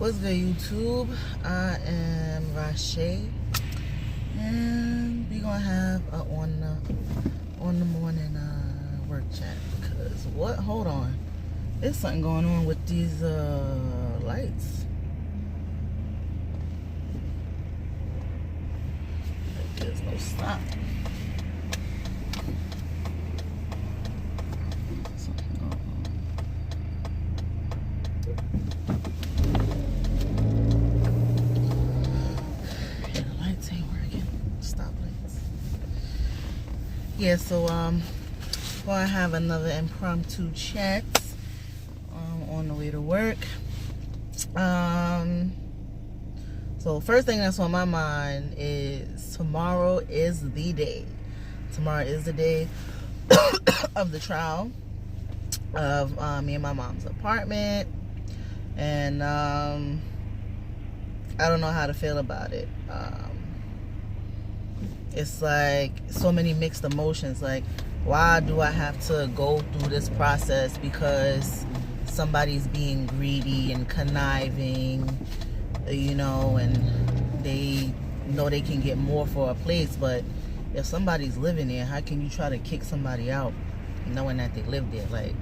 What's good, YouTube? I am Rashay, and we're gonna have a on the morning work chat. Cause what? Hold on, there's something going on with these lights. Like there's no stop. Something going on. Yeah, so gonna have another impromptu chat on the way to work. So first thing that's on my mind is tomorrow is the day. Tomorrow is the day of the trial of me and my mom's apartment, and I don't know how to feel about it. It's like so many mixed emotions. Like, why do I have to go through this process because somebody's being greedy and conniving, you know, and they know they can get more for a place? But if somebody's living there, how can you try to kick somebody out knowing that they live there? Like,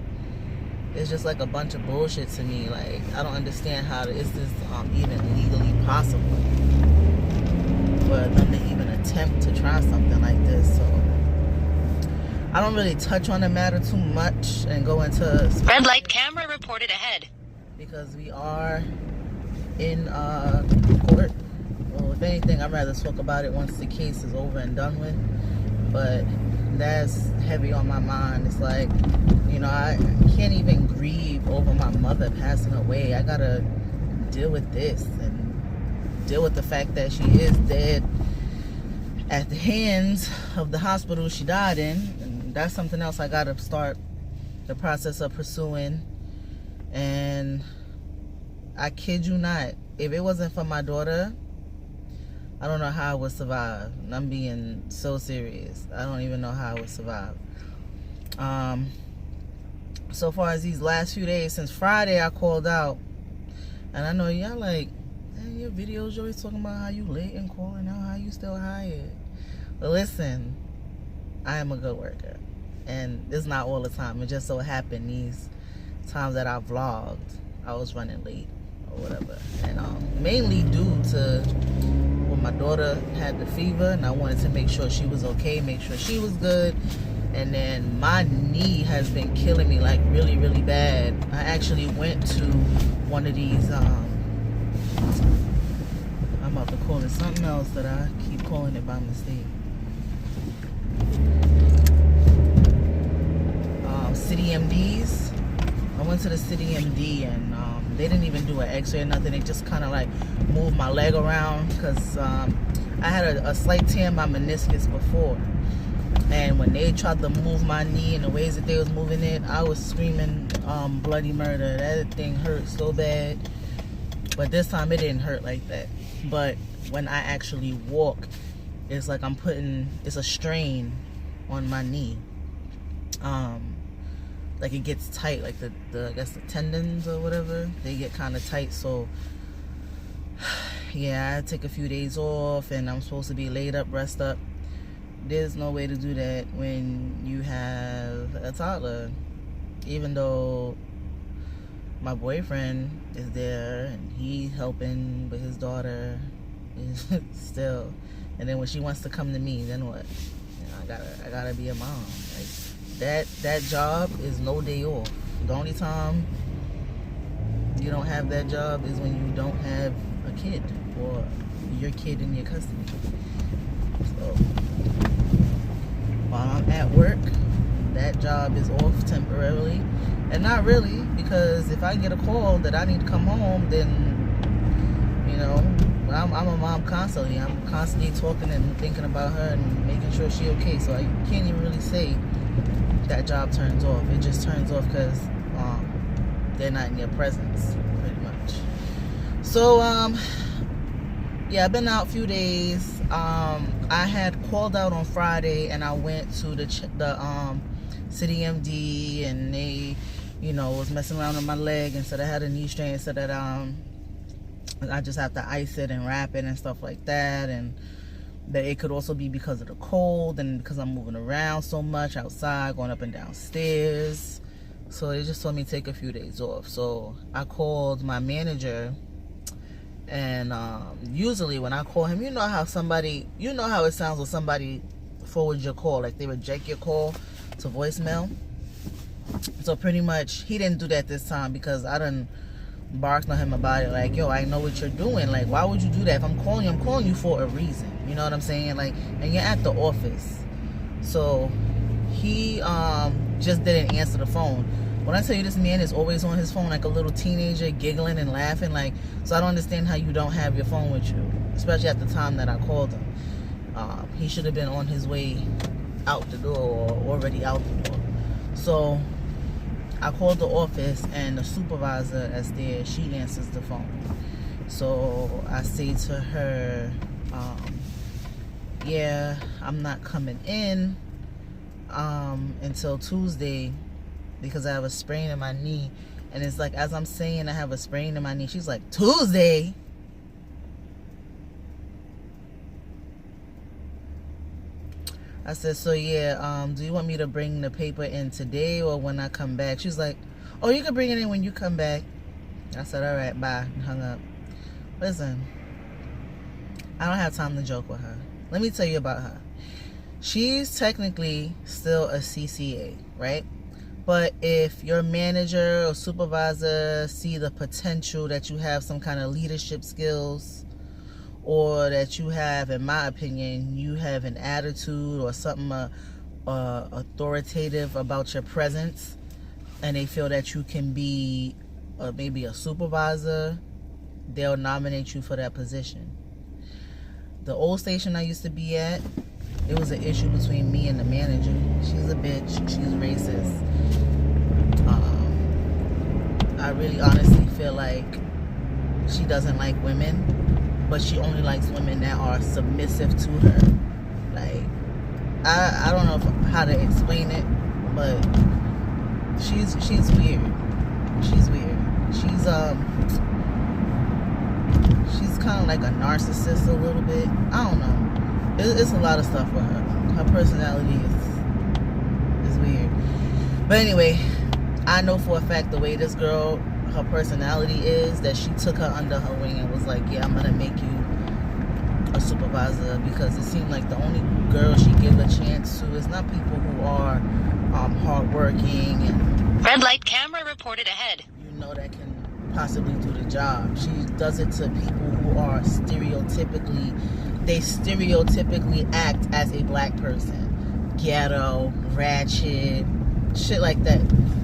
it's just like a bunch of bullshit to me. Like, I don't understand how is this even legally possible for them to even attempt to try something like this. So I don't really touch on the matter too much and go into red light camera reported ahead, because we are in court. Well, if anything, I'd rather talk about it once the case is over and done with, but that's heavy on my mind. It's like, you know, I can't even grieve over my mother passing away. I gotta deal with this and deal with the fact that she is dead at the hands of the hospital she died in, and that's something else I gotta start the process of pursuing. And I kid you not, if it wasn't for my daughter, I don't know how I would survive. And I'm being so serious. I don't even know how I would survive. So far as these last few days, since Friday I called out, and I know y'all like, your videos, you're always talking about how you late and calling out, how you still hired. But listen, I am a good worker, and it's not all the time. It just so happened these times that I vlogged, I was running late or whatever, and mainly due to when my daughter had the fever, and I wanted to make sure she was okay, make sure she was good. And then my knee has been killing me, like really, really bad. I actually went to one of these I'm about to call it something else that I keep calling it by mistake. City MDs. I went to the City MD, and they didn't even do an x-ray or nothing. They just kind of like moved my leg around because I had a slight tear in my meniscus before. And when they tried to move my knee in the ways that they was moving it, I was screaming bloody murder. That thing hurt so bad. But this time it didn't hurt like that. But when I actually walk, it's like it's a strain on my knee. Like it gets tight, like the I guess the tendons or whatever, they get kind of tight. So yeah, I had to take a few days off, and I'm supposed to be laid up, rest up. There's no way to do that when you have a toddler, even though my boyfriend is there and he's helping with his daughter still. And then when she wants to come to me, then what? You know, I gotta be a mom. Like that job is no day off. The only time you don't have that job is when you don't have a kid or your kid in your custody. So while I'm at work, that job is off temporarily. And not really, because if I get a call that I need to come home, then, you know, I'm a mom constantly. I'm constantly talking and thinking about her and making sure she's okay. So I can't even really say that job turns off. It just turns off because they're not in your presence, pretty much. So, yeah, I've been out a few days. I had called out on Friday, and I went to the City MD, and they, you know, was messing around on my leg and said I had a knee strain, said that I just have to ice it and wrap it and stuff like that. And that it could also be because of the cold and because I'm moving around so much outside, going up and down stairs. So they just told me to take a few days off. So I called my manager, and usually when I call him, you know how it sounds when somebody forwards your call, like they reject your call to voicemail. So pretty much he didn't do that this time, because I done barked on him about it, like, yo, I know what you're doing, like, why would you do that? If I'm calling you for a reason, you know what I'm saying? Like, and you're at the office. So he just didn't answer the phone. When I tell you, this man is always on his phone like a little teenager, giggling and laughing, like, so I don't understand how you don't have your phone with you, especially at the time that I called him. He should have been on his way out the door, or already out the door. So I called the office, and the supervisor that's there, she answers the phone. So I say to her, yeah, I'm not coming in until Tuesday, because I have a sprain in my knee. And it's like, as I'm saying I have a sprain in my knee, she's like, Tuesday? I said, so yeah, do you want me to bring the paper in today or when I come back? She's like, oh, you can bring it in when you come back. I said, all right, bye, and hung up. Listen, I don't have time to joke with her. Let me tell you about her. She's technically still a CCA, right? But if your manager or supervisor see the potential that you have some kind of leadership skills, or that you have, in my opinion, you have an attitude or something authoritative about your presence, and they feel that you can be maybe a supervisor, they'll nominate you for that position. The old station I used to be at, it was an issue between me and the manager. She's a bitch. She's racist. I really honestly feel like she doesn't like women, but she only likes women that are submissive to her. Like, I don't know how to explain it, but she's weird. She's weird. She's kind of like a narcissist a little bit. I don't know. It's a lot of stuff with her. Her personality is weird. But anyway, I know for a fact the way this girl, her personality is, that she took her under her wing and was like, yeah, I'm gonna make you a supervisor, because it seemed like the only girl she give a chance to is not people who are hardworking and Red light camera reported ahead. you know that can possibly do the job. She does it to people who are stereotypically act as a black person. Ghetto, ratchet, shit like that.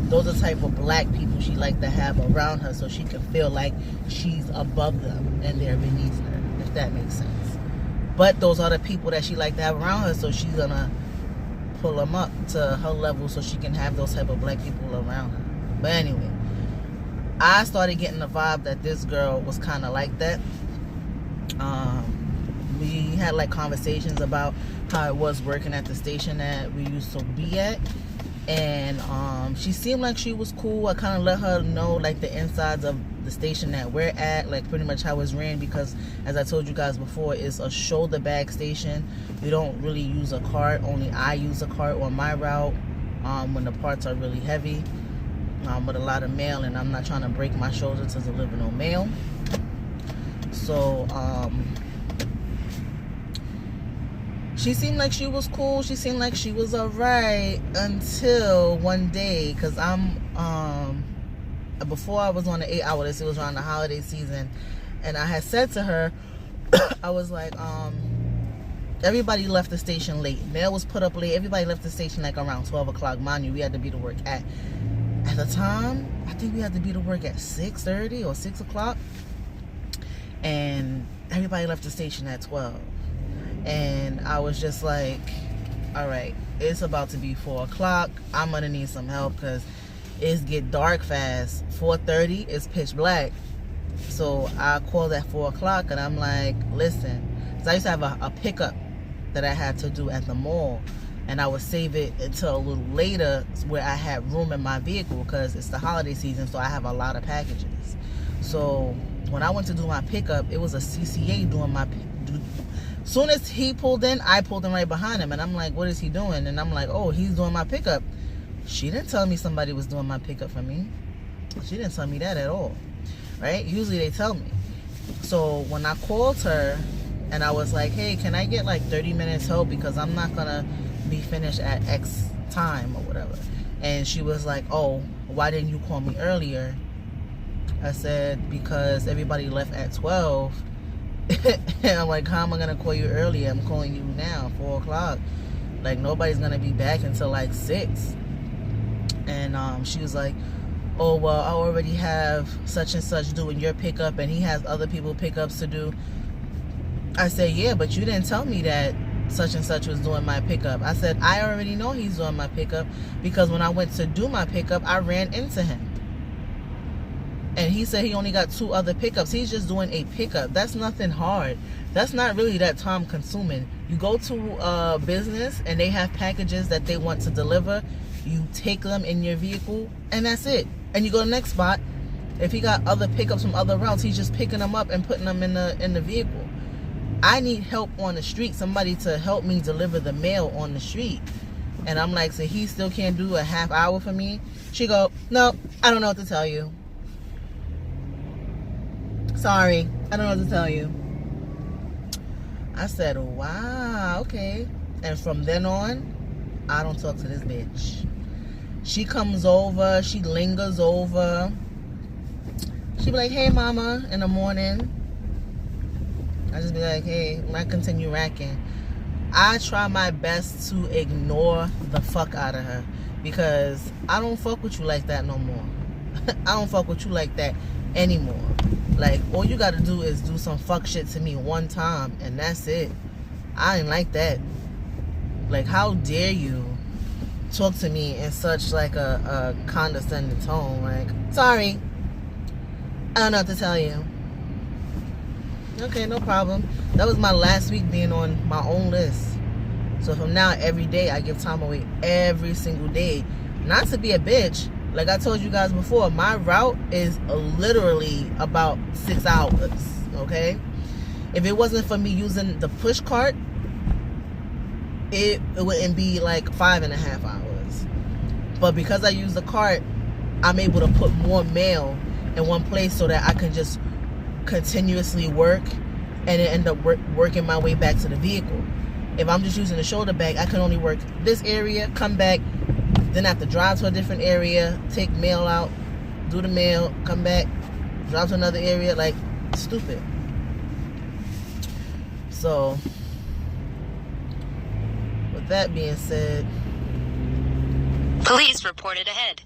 Those are the type of black people she like to have around her, so she can feel like she's above them and they're beneath her, if that makes sense. But those are the people that she like to have around her, so she's gonna pull them up to her level so she can have those type of black people around her. But anyway, I started getting the vibe that this girl was kind of like that. We had like conversations about how it was working at the station that we used to be at, and she seemed like she was cool. I kind of let her know like the insides of the station that we're at, like pretty much how it's ran, because as I told you guys before, it's a shoulder bag station. We don't really use a cart. Only I use a cart on my route when the parts are really heavy, with a lot of mail, and I'm not trying to break my shoulder to deliver no mail. So she seemed like she was cool. She seemed like she was alright until one day, because before I was on the 8-hour list, it was around the holiday season, and I had said to her, I was like, everybody left the station late. Mail was put up late. Everybody left the station like around 12 o'clock. Mind you, we had to be to work at the time, I think we had to be to work at 6:30 or 6 o'clock. And everybody left the station at 12. And I was just like, all right, it's about to be 4 o'clock. I'm going to need some help because it's get dark fast. 4:30 is pitch black. So I called at 4 o'clock and I'm like, listen, because I used to have a pickup that I had to do at the mall. And I would save it until a little later where I had room in my vehicle because it's the holiday season, so I have a lot of packages. So when I went to do my pickup, it was a CCA doing my soon as he pulled in, I pulled in right behind him, and I'm like, what is he doing? And I'm like, oh, he's doing my pickup. She didn't tell me somebody was doing my pickup for me. She didn't tell me that at all, right? Usually they tell me. So when I called her and I was like, hey, can I get like 30 minutes help because I'm not gonna be finished at X time or whatever. And she was like, oh, why didn't you call me earlier? I said, because everybody left at 12. And I'm like, how am I gonna call you earlier? I'm calling you now, 4 o'clock. Like, nobody's gonna be back until like 6. And she was like, oh, well, I already have such and such doing your pickup, and he has other people pickups to do. I said, yeah, but you didn't tell me that such and such was doing my pickup. I said, I already know he's doing my pickup because when I went to do my pickup, I ran into him. And he said he only got 2 other pickups. He's just doing a pickup. That's nothing hard. That's not really that time consuming. You go to a business and they have packages that they want to deliver. You take them in your vehicle and that's it. And you go to the next spot. If he got other pickups from other routes, he's just picking them up and putting them in the vehicle. I need help on the street. Somebody to help me deliver the mail on the street. And I'm like, so he still can't do a half hour for me? She go, no, I don't know what to tell you. Sorry, I don't know what to tell you. I said, wow, okay. And from then on, I don't talk to this bitch. She comes over, she lingers over. She be like, hey, mama, in the morning. I just be like, hey, I continue racking. I try my best to ignore the fuck out of her because I don't fuck with you like that no more. I don't fuck with you like that anymore. Like, all you gotta do is do some fuck shit to me one time and that's it. I ain't like that. Like, how dare you talk to me in such like a condescending tone? Like, sorry, I don't know what to tell you. Okay, no problem. That was my last week being on my own list. So from now, every day I give time away, every single day. Not to be a bitch. Like I told you guys before, my route is literally about 6 hours, okay? If it wasn't for me using the push cart, it wouldn't be like 5.5 hours. But because I use the cart, I'm able to put more mail in one place so that I can just continuously work and then end up working my way back to the vehicle. If I'm just using the shoulder bag, I can only work this area, come back, then I have to drive to a different area, take mail out, do the mail, come back, drive to another area. Like, stupid. So, with that being said, Police reported ahead.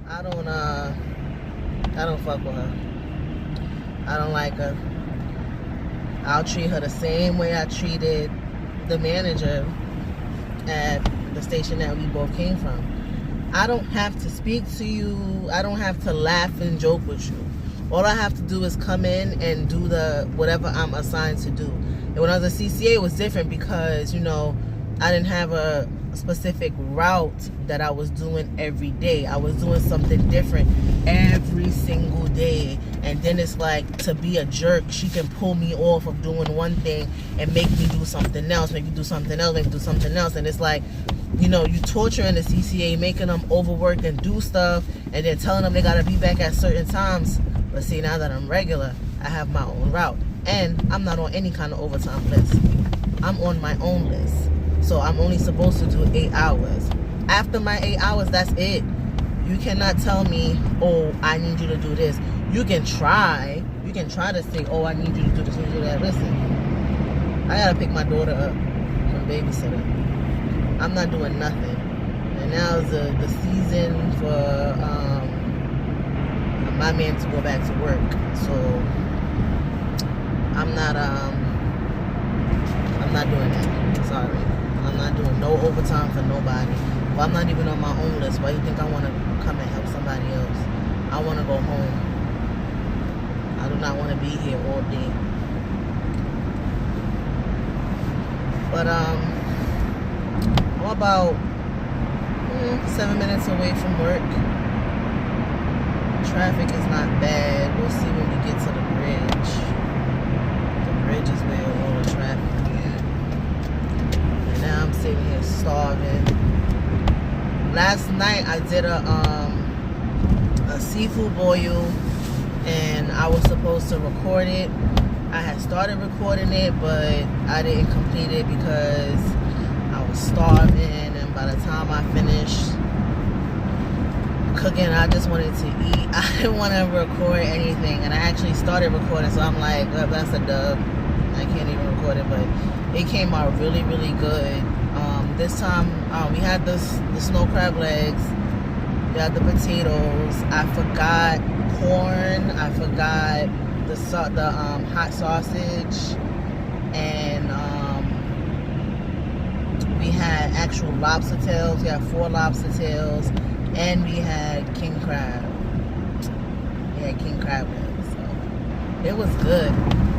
I don't fuck with her. I don't like her. I'll treat her the same way I treated the manager at the station that we both came from. I don't have to speak to you. I don't have to laugh and joke with you. All I have to do is come in and do the whatever I'm assigned to do. And when I was a CCA, it was different because, you know, I didn't have a specific route that I was doing every day. I was doing something different every single day. And then it's like, to be a jerk, she can pull me off of doing one thing and make me do something else, make me do something else, make me do something else. And it's like, you know, you torturing the CCA, making them overwork and do stuff, and then telling them they gotta be back at certain times. But see, now that I'm regular, I have my own route. And I'm not on any kind of overtime list. I'm on my own list. So I'm only supposed to do 8 hours. After my 8 hours, that's it. You cannot tell me, oh, I need you to do this. You can try. You can try to say, oh, I need you to do this, you do that. Listen, I gotta pick my daughter up from babysitter. I'm not doing nothing. And now is the season for my man to go back to work. So I'm not doing that. Sorry. I'm not doing no overtime for nobody. Well, I'm not even on my own list. Why do you think I want to come and help somebody else? I want to go home. I do not want to be here all day. But I'm about 7 minutes away from work. traffic is not bad. We'll see when we get to the bridge. The bridge is where all the traffic is. And now I'm sitting here starving. Last night I did a seafood boil, and I was supposed to record it. I had started recording it, but I didn't complete it because I was starving, and by the time I finished cooking, I just wanted to eat. I didn't want to record anything, and I actually started recording, so I'm like, well, that's a dub. I can't even record it, but it came out really, really good. This time we had the snow crab legs, we had the potatoes. I forgot corn. I forgot the hot sausage, and we had actual lobster tails. We had 4 lobster tails, and we had king crab. We had king crab legs. So it was good.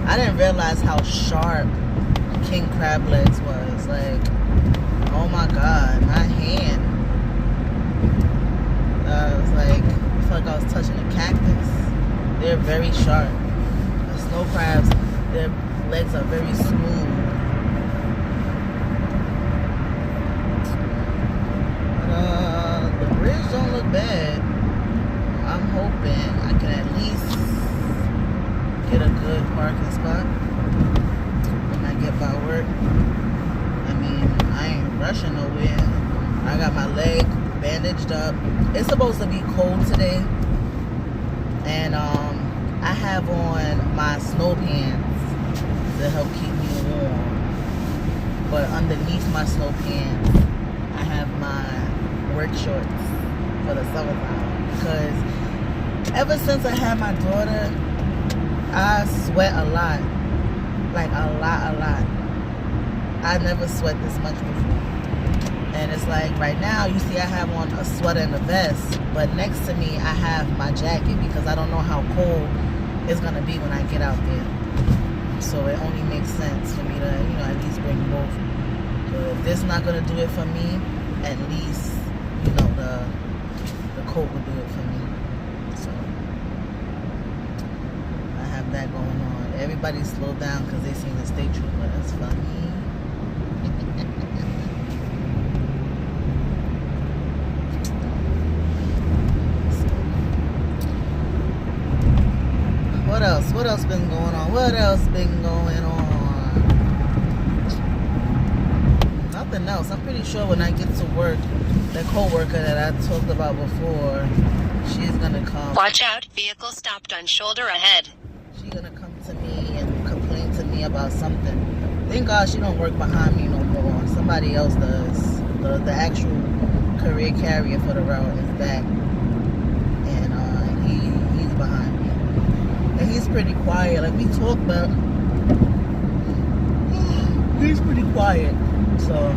I didn't realize how sharp king crab legs was. Like, oh my god, my hand. I was like, I felt like I was touching a cactus. They're very sharp. The snow crabs, their legs are very smooth. But the bridge don't look bad. I'm hoping I can at least get a good parking spot when I get by work. I mean, I ain't rushing nowhere. I got my leg bandaged up. It's supposed to be cold today, and I have on my snow pants to help keep me warm, but underneath my snow pants I have my work shorts for the summertime, because ever since I had my daughter, I sweat a lot. Like a lot. I never sweat this much before. And it's like right now, you see I have on a sweater and a vest, but next to me I have my jacket, because I don't know how cold it's gonna be when I get out there. So it only makes sense for me to, at least bring both. So if this not gonna do it for me, at least, the coat will do it for me. So I have that going on. Everybody slow down because they seen the state trooper. That's funny. What else? What else been going on? What else been going on? Nothing else. I'm pretty sure when I get to work, the co-worker that I talked about before, she's gonna come. Watch out, vehicle stopped on shoulder ahead. She's gonna come to me and complain to me about something. Thank God she don't work behind me no more. Somebody else does. The actual career carrier for the route is back, and he's behind me. And he's pretty quiet. Like, we talk, but he's pretty quiet. So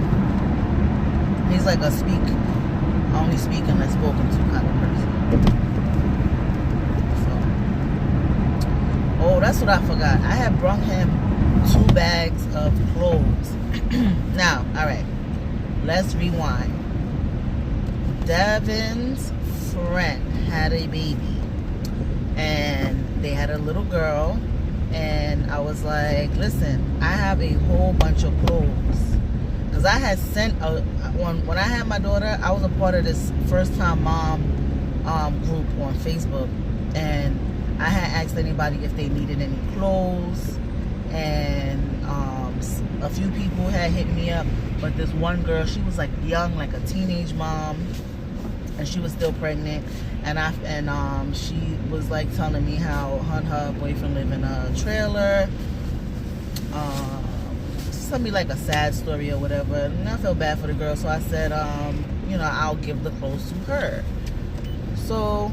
he's like a only speak unless spoken to kind of person. So, oh, that's what I forgot. I had brought him 2 bags of clothes. Now, all right, let's rewind. Devin's friend had a baby, and they had a little girl, and I was like, listen, I have a whole bunch of clothes, because I had sent when I had my daughter, I was a part of this first time mom group on Facebook, and I had asked anybody if they needed any clothes, and a few people had hit me up, but this one girl, she was like young, like a teenage mom, and she was still pregnant, and she was like telling me how her boyfriend lived in a trailer. Tell me like a sad story or whatever, and I felt bad for the girl, so I said, I'll give the clothes to her. So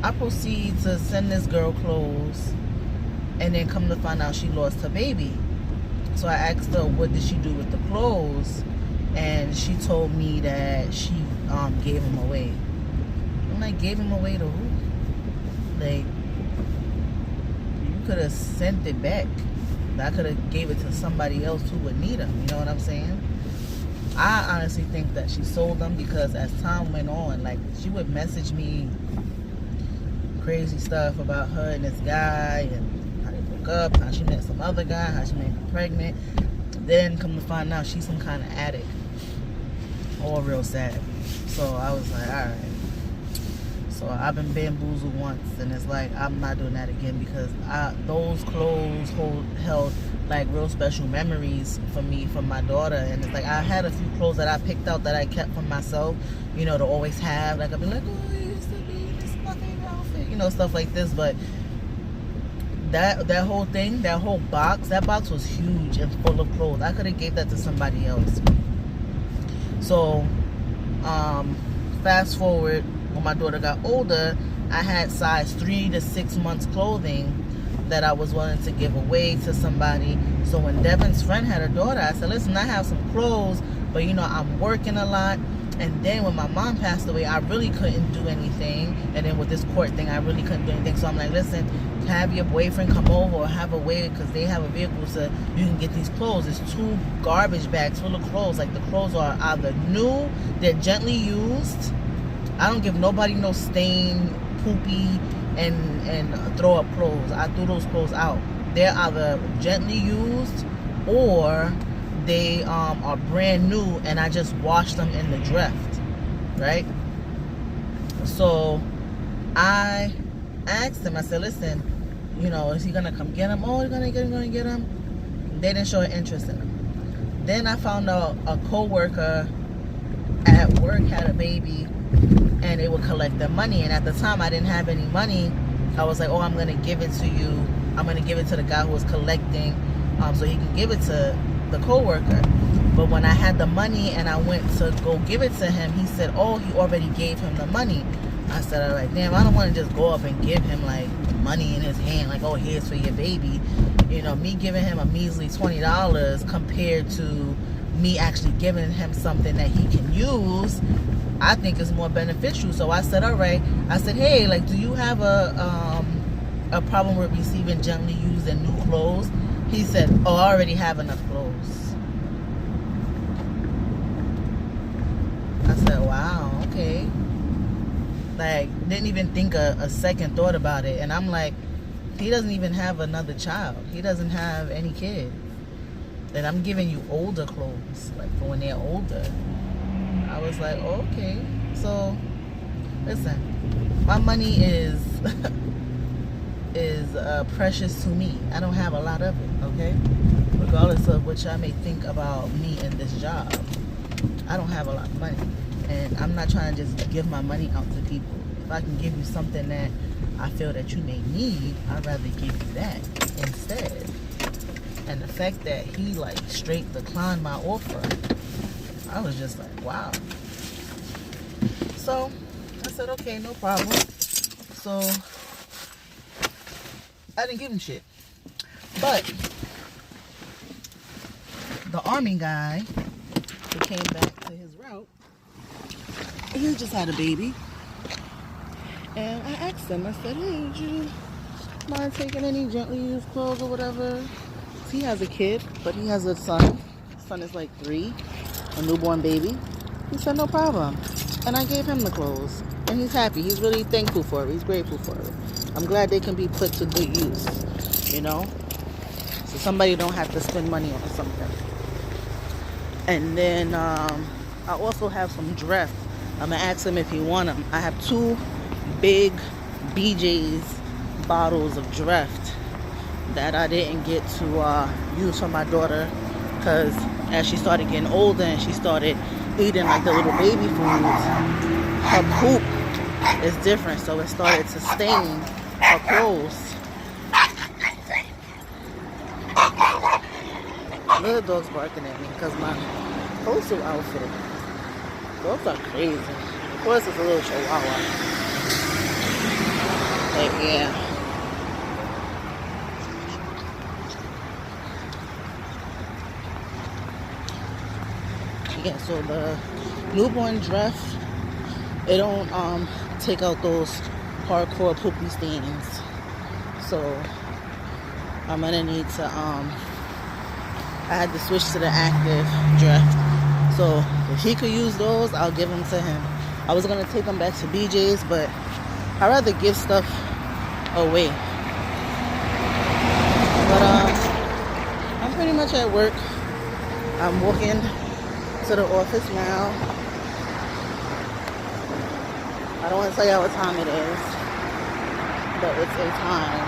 I proceed to send this girl clothes, and then come to find out she lost her baby. So I asked her, what did she do with the clothes? And she told me that she gave him away. I'm like, gave him away to who? Like, you could have sent it back. I could have gave it to somebody else who would need them. You know what I'm saying? I honestly think that she sold them, because as time went on, like, she would message me crazy stuff about her and this guy, and how they broke up, how she met some other guy, how she made her pregnant. Then come to find out she's some kind of addict. All real sad. So I was like, alright. So I've been bamboozled once, and it's like I'm not doing that again, because those clothes held like real special memories for me from my daughter. And it's like I had a few clothes that I picked out that I kept for myself, you know, to always have. Like I'd be like, oh, it used to be this my favorite outfit, you know, stuff like this. But that whole thing, that whole box, that box was huge and full of clothes. I could have gave that to somebody else. So fast forward, when my daughter got older, I had size 3 to 6 months clothing that I was willing to give away to somebody. So when Devin's friend had a daughter, I said, listen, I have some clothes, but you know, I'm working a lot. And then when my mom passed away, I really couldn't do anything. And then with this court thing, I really couldn't do anything. So I'm like, listen, have your boyfriend come over, or have a way, because they have a vehicle, so you can get these clothes. It's 2 garbage bags full of clothes. Like the clothes are either new, they're gently used. I don't give nobody no stain, poopy, and throw up clothes. I threw those clothes out. They're either gently used, or they are brand new, and I just washed them in the draft, right? So I asked him, I said, listen, you know, is he gonna come get him? Oh, he's gonna get him. They didn't show an interest in him. Then I found out a co-worker at work had a baby, and they would collect their money. And at the time, I didn't have any money. I was like, oh, I'm gonna give it to you. I'm gonna give it to the guy who was collecting, so he can give it to the co-worker. But when I had the money and I went to go give it to him, he said, oh, he already gave him the money. I said, all right, damn, I don't want to just go up and give him like money in his hand, like, oh, here's for your baby. You know, me giving him a measly $20 compared to me actually giving him something that he can use, I think is more beneficial. So I said, all right. I said, hey, like, do you have a problem with receiving gently used and new clothes? He said, oh, I already have enough clothes. I said, wow, okay. Like, didn't even think a second thought about it. And I'm like, he doesn't even have another child. He doesn't have any kids. And I'm giving you older clothes, like for when they're older. I was like, oh, okay. So, listen, my money is precious to me. I don't have a lot of it, okay? Regardless of what y'all may think about me in this job, I don't have a lot of money. And I'm not trying to just give my money out to people. If I can give you something that I feel that you may need, I'd rather give you that instead. And the fact that he like straight declined my offer, I was just like, wow. So I said, okay, no problem. So I didn't give him shit. But the army guy who came back to his route, he just had a baby. And I asked him, I said, hey, would you mind taking any gently used clothes or whatever? He has a kid, but he has a son. His son is like 3, a newborn baby. He said, no problem. And I gave him the clothes. And he's happy. He's really thankful for it. He's grateful for it. I'm glad they can be put to good use, you know? So somebody don't have to spend money on something. And then I also have some dress. I'm going to ask him if he want them. I have 2 big BJ's bottles of Dreft that I didn't get to use for my daughter, because as she started getting older and she started eating like the little baby foods, her poop is different, so it started to stain her clothes. Little dog's barking at me because my postal outfit. Dogs are crazy. Of course, it's a little chihuahua. But yeah. Yeah, so the newborn dress, it don't take out those hardcore poopy stains. So I'm gonna need to I had to switch to the active dress. So if he could use those, I'll give them to him. I was gonna take them back to BJ's, but I'd rather give stuff away. But I'm pretty much at work. I'm walking to the office now. I don't want to tell y'all what time it is, but it's a time.